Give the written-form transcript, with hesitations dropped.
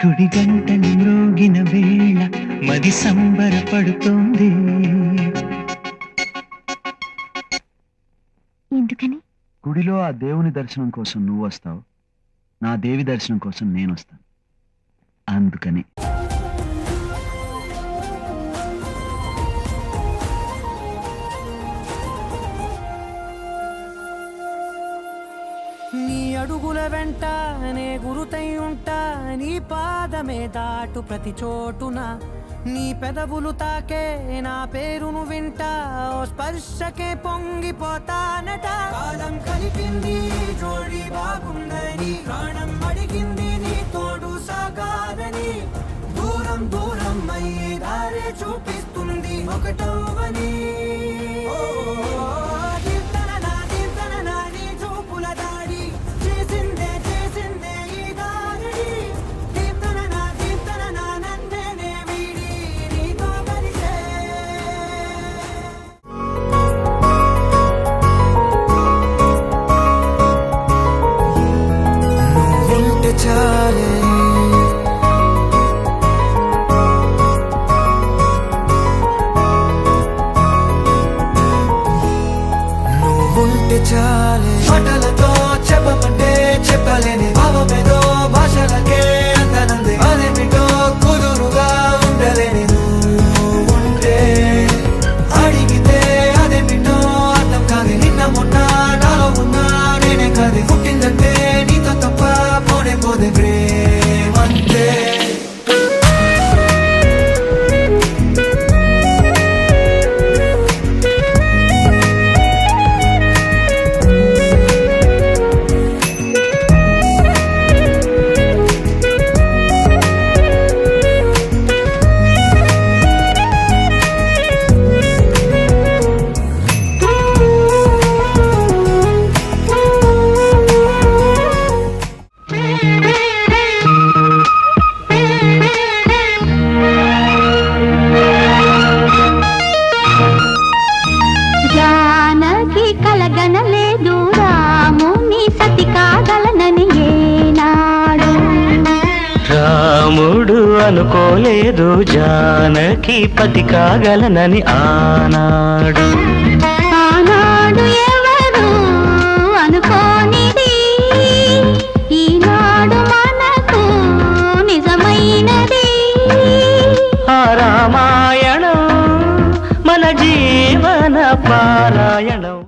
గుడి గంటలు మ్రోగిన వేళ మది సంబరపడుతోంది. ఎందుకని? గుడిలో ఆ దేవుని దర్శనం కోసం నువ్వు వస్తావు, నా దేవి దర్శనం కోసం నేను వస్తాను. అందుకని నీ అడుగుల వెంట నే గురుతై ఉంటా, నీ పాదమే దాటు ప్రతి చోటున, నీ పెదవులు తాకే నా పేరును వింటా, ఓ స్పర్శకే పొంగిపోతానట. కాలం కలిపింది జోడి బాగుందని, ప్రాణం అడిగింది నీ తోడు సాగాలని, దూరం దూరం అయ్యే దారే చూపిస్తుంది ఒకటవని. మాటలతో చెప్పమంటే చెప్పలేని భావమేదో భాషలకే అందనంది, అదేమిటో కుదురుగా ఉండలేని ఉంటే, అడిగితే అదేమిటో అర్థం కాదు. నిన్న మొన్న నాలో ఉన్నా నేనే కాదు, పుట్టిందంటే నీతో తప్ప పోనే పోదే ప్రేమంతే. కలగనలేదు రాముని సతి కాగలనని ఏనాడు, రాముడు అనుకోలేదు జానకి పతి కాగలనని ఆనాడు. ఆనాడు ఎవరు అనుకోనిది, ఈనాడు మనకు నిజమైనది. ఆ రామాయణం మన జీవన పారాయణం.